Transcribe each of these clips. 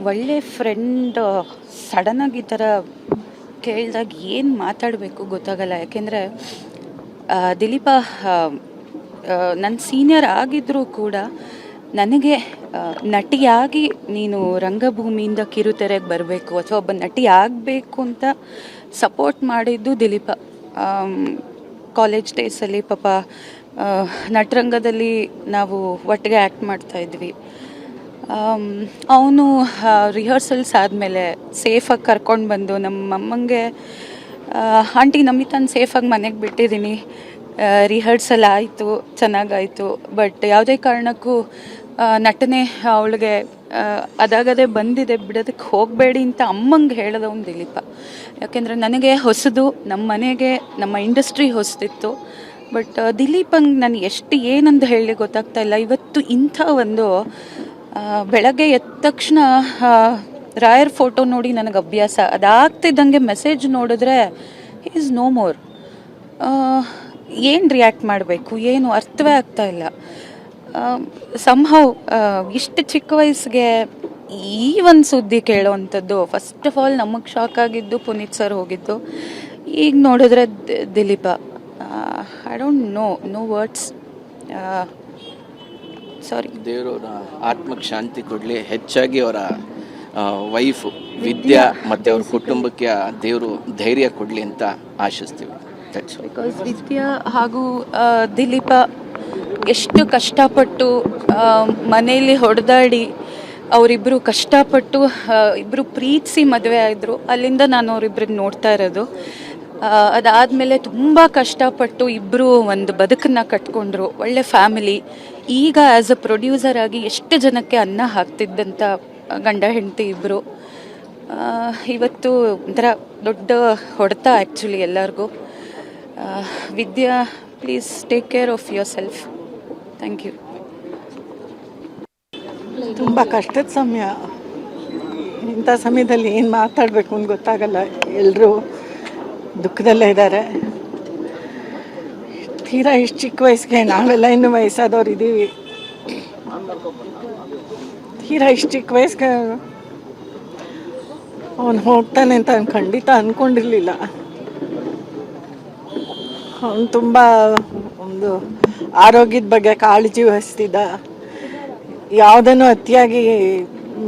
ಒಳ್ಳೆ ಫ್ರೆಂಡ್ ಸಡನ್ನಾಗಿ ಈ ಥರ ಕೇಳಿದಾಗ ಏನು ಮಾತಾಡಬೇಕು ಗೊತ್ತಾಗಲ್ಲ. ಯಾಕೆಂದರೆ ದಿಲೀಪ ನನ್ನ ಸೀನಿಯರ್ ಆಗಿದ್ದರೂ ಕೂಡ ನನಗೆ ನಟಿಯಾಗಿ ನೀನು ರಂಗಭೂಮಿಯಿಂದ ಕಿರುತೆರೆಗೆ ಬರಬೇಕು ಅಥವಾ ಒಬ್ಬ ನಟಿ ಆಗಬೇಕು ಅಂತ ಸಪೋರ್ಟ್ ಮಾಡಿದ್ದು ದಿಲೀಪ. ಕಾಲೇಜ್ ಡೇಸಲ್ಲಿ ಪಾಪ ನಟರಂಗದಲ್ಲಿ ನಾವು ಒಟ್ಟಿಗೆ ಆ್ಯಕ್ಟ್ ಮಾಡ್ತಾಯಿದ್ವಿ. ಅವನು ರಿಹರ್ಸಲ್ಸ್ ಆದಮೇಲೆ ಸೇಫಾಗಿ ಕರ್ಕೊಂಡು ಬಂದು ನಮ್ಮ ಅಮ್ಮಂಗೆ, ಆಂಟಿ ನಮಿತಾನ ಸೇಫಾಗಿ ಮನೆಗೆ ಬಿಟ್ಟಿದ್ದೀನಿ, ರಿಹರ್ಸಲ್ ಆಯಿತು, ಚೆನ್ನಾಗಾಯಿತು, ಬಟ್ ಯಾವುದೇ ಕಾರಣಕ್ಕೂ ನಟನೆ ಅವಳಿಗೆ ಅದಾಗದೇ ಬಂದಿದೆ, ಬಿಡೋದಕ್ಕೆ ಹೋಗಬೇಡಿ ಅಂತ ಅಮ್ಮಂಗೆ ಹೇಳಿದವನು ದಿಲೀಪ. ಯಾಕೆಂದರೆ ನನಗೆ ಹೊಸದು, ನಮ್ಮ ಮನೆಗೆ ನಮ್ಮ ಇಂಡಸ್ಟ್ರಿ ಹೊಸದಿತ್ತು. ಬಟ್ ದಿಲೀಪಂಗೆ ನಾನು ಏನಂತ ಹೇಳಿ ಗೊತ್ತಾಗ್ತಾ ಇಲ್ಲ. ಇವತ್ತು ಇಂಥ ಒಂದು ಬೆಳಗ್ಗೆ ಎದ್ದ ತಕ್ಷಣ ರಾಯರ್ ಫೋಟೋ ನೋಡಿ ನನಗೆ ಅಭ್ಯಾಸ, ಅದಾಗ್ತಿದ್ದಂಗೆ ಮೆಸೇಜ್ ನೋಡಿದ್ರೆ ಈಸ್ ನೋ ಮೋರ್. ಏನು ರಿಯಾಕ್ಟ್ ಮಾಡಬೇಕು, ಏನು ಅರ್ಥವೇ ಆಗ್ತಾ ಇಲ್ಲ. ಸಂಹವ್ ಇಷ್ಟು ಚಿಕ್ಕ ವಯಸ್ಸಿಗೆ ಈ ಒಂದು ಸುದ್ದಿ ಕೇಳೋವಂಥದ್ದು, ಫಸ್ಟ್ ಆಫ್ ಆಲ್ ನಮಗೆ ಶಾಕ್ ಆಗಿದ್ದು ಪುನೀತ್ ಸರ್ ಹೋಗಿದ್ದು, ಈಗ ನೋಡಿದ್ರೆ Dileepa. I don't know words. Sorry. ದೇವರವರ ಆತ್ಮಕ್ಕೆ ಶಾಂತಿ ಕೊಡಲಿ. ಹೆಚ್ಚಾಗಿ ಅವರ ವೈಫು ವಿದ್ಯಾ ಮತ್ತು ಅವ್ರ ಕುಟುಂಬಕ್ಕೆ ದೇವರು ಧೈರ್ಯ ಕೊಡಲಿ ಅಂತ ಆಶಿಸ್ತೀವಿ. ಬಿಕಾಸ್ ವಿದ್ಯಾ ಹಾಗೂ ದಿಲೀಪ ಎಷ್ಟು ಕಷ್ಟಪಟ್ಟು ಮನೆಯಲ್ಲಿ ಹೊಡೆದಾಡಿ ಅವರಿಬ್ಬರು ಕಷ್ಟಪಟ್ಟು ಇಬ್ಬರು ಪ್ರೀತಿಸಿ ಮದುವೆ ಆದರು. ಅಲ್ಲಿಂದ ನಾನು ಅವರಿಬ್ಬರನ್ನ ನೋಡ್ತಾ ಇರೋದು. ಅದಾದಮೇಲೆ ತುಂಬ ಕಷ್ಟಪಟ್ಟು ಇಬ್ಬರು ಒಂದು ಬದುಕನ್ನು ಕಟ್ಕೊಂಡ್ರು, ಒಳ್ಳೆ ಫ್ಯಾಮಿಲಿ. ಈಗ ಆ್ಯಸ್ ಅ ಪ್ರೊಡ್ಯೂಸರ್ ಆಗಿ ಎಷ್ಟು ಜನಕ್ಕೆ ಅನ್ನ ಹಾಕ್ತಿದ್ದಂಥ ಗಂಡ ಹೆಂಡತಿ ಇಬ್ಬರು ಇವತ್ತು ಒಂಥರ ದೊಡ್ಡ ಹೊಡೆತ ಆ್ಯಕ್ಚುಲಿ ಎಲ್ಲರಿಗೂ. Vidya, please take care of yourself. Thank you. ತುಂಬ ಕಷ್ಟದ ಸಮಯ. ಇಂಥ ಸಮಯದಲ್ಲಿ ಏನು ಮಾತಾಡಬೇಕು ಅಂತ ಗೊತ್ತಾಗಲ್ಲ. ಎಲ್ಲರೂ ದುಃಖದಲ್ಲೇ ಇದ್ದಾರೆ. ತೀರಾ ಇಷ್ಟು ಚಿಕ್ಕ ವಯಸ್ಸಿಗೆ, ನಾವೆಲ್ಲ ಇನ್ನೂ ವಯಸ್ಸಾದವ್ರು ಇದ್ದೀವಿ. ತೀರಾ ಇಷ್ಟು ಚಿಕ್ಕ ವಯಸ್ಸಿಗೆ ಅವನು ಹೋಗ್ತಾನೆ ಅಂತ ಖಂಡಿತ ಅಂದ್ಕೊಂಡಿರಲಿಲ್ಲ. ಅವನು ತುಂಬ ಒಂದು ಆರೋಗ್ಯದ ಬಗ್ಗೆ ಕಾಳಜಿ ವಹಿಸ್ತಿದ್ದ. ಯಾವುದನ್ನು ಅತಿಯಾಗಿ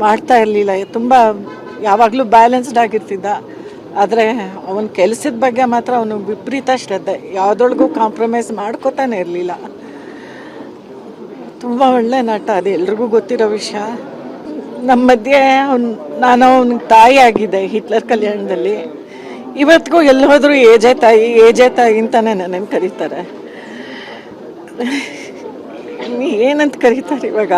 ಮಾಡ್ತಾ ಇರಲಿಲ್ಲ. ತುಂಬ ಯಾವಾಗಲೂ ಬ್ಯಾಲೆನ್ಸ್ಡ್ ಆಗಿರ್ತಿದ್ದ. ಆದರೆ ಅವನ ಕೆಲಸದ ಬಗ್ಗೆ ಮಾತ್ರ ಅವನು ವಿಪರೀತ ಶ್ರದ್ಧೆ. ಯಾವುದೊಳಗೂ ಕಾಂಪ್ರಮೈಸ್ ಮಾಡ್ಕೋತಾನೆ ಇರಲಿಲ್ಲ. ತುಂಬ ಒಳ್ಳೆ ನಟ, ಅದು ಎಲ್ರಿಗೂ ಗೊತ್ತಿರೋ ವಿಷಯ. ನಮ್ಮ ಮಧ್ಯೆ ನಾನು ಅವನಿಗೆ ತಾಯಿ ಆಗಿದ್ದೆ ಹಿಟ್ಲರ್ ಕಲ್ಯಾಣದಲ್ಲಿ. ಇವತ್ತಿಗೂ ಎಲ್ಲಿ ಹೋದರೂ ಏಜೆ ತಾಯಿ ಅಂತಾನೆ ನನ್ನನ್ನು ಕರೀತಾರೆ. ಏನಂತ ಕರೀತಾರೆ ಇವಾಗ?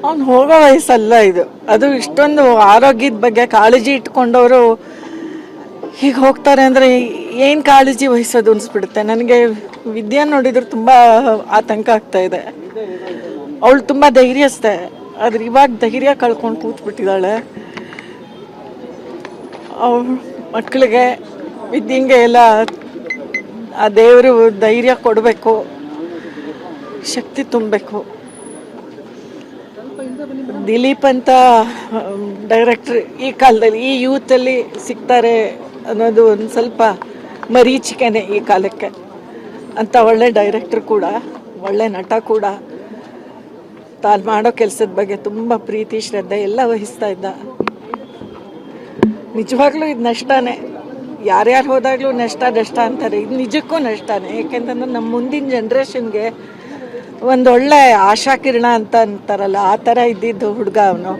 ಅವ್ನು ಹೋಗೋ ವಯಸ್ಸಲ್ಲ ಇದು. ಅದು ಇಷ್ಟೊಂದು ಆರೋಗ್ಯದ ಬಗ್ಗೆ ಕಾಳಜಿ ಇಟ್ಕೊಂಡವರು ಹೀಗೆ ಹೋಗ್ತಾರೆ ಅಂದರೆ ಏನು ಕಾಳಜಿ ವಹಿಸೋದು ಅನಿಸ್ಬಿಡುತ್ತೆ ನನಗೆ. ವಿದ್ಯಾ ನೋಡಿದ್ರೆ ತುಂಬ ಆತಂಕ ಆಗ್ತಾ ಇದೆ. ಅವಳು ತುಂಬ ಧೈರ್ಯಸ್ಥೆ, ಆದ್ರೆ ಇವಾಗ ಧೈರ್ಯ ಕಳ್ಕೊಂಡು ಕೂತ್ಬಿಟ್ಟಿದ್ದಾಳೆ. ಅವಳ ಮಕ್ಕಳಿಗೆ ವಿದ್ಯಂಗೆ ಎಲ್ಲ ಆ ದೇವರು ಧೈರ್ಯ ಕೊಡಬೇಕು, ಶಕ್ತಿ ತುಂಬಬೇಕು. ದಿಲೀಪ್ ಅಂತ ಡೈರೆಕ್ಟ್ರ್ ಈ ಕಾಲದಲ್ಲಿ ಈ ಯೂತಲ್ಲಿ ಸಿಗ್ತಾರೆ ಅನ್ನೋದು ಒಂದು ಸ್ವಲ್ಪ ಮರೀಚಿಕೆನೆ ಈ ಕಾಲಕ್ಕೆ. ಅಂತ ಒಳ್ಳೆ ಡೈರೆಕ್ಟ್ರ್ ಕೂಡ, ಒಳ್ಳೆ ನಟ ಕೂಡ, ತಾನು ಮಾಡೋ ಕೆಲಸದ ಬಗ್ಗೆ ತುಂಬ ಪ್ರೀತಿ ಶ್ರದ್ಧೆ ಎಲ್ಲ ವಹಿಸ್ತಾ ಇದ್ದ. ನಿಜವಾಗ್ಲೂ ಇದು ನಷ್ಟನೇ. ಯಾರ್ಯಾರು ಹೋದಾಗಲೂ ನಷ್ಟ ಅಂತಾರೆ. ಇದು ನಿಜಕ್ಕೂ ನಷ್ಟನೇ. ಏಕೆಂತಂದ್ರೆ ನಮ್ಮ ಮುಂದಿನ ಜನ್ರೇಷನ್ಗೆ ಒಂದೊಳ್ಳೆ ಆಶಾಕಿರಣ ಅಂತ ಅಂತಾರಲ್ಲ, ಆ ಥರ ಇದ್ದಿದ್ದು ಹುಡುಗ ಅವನು.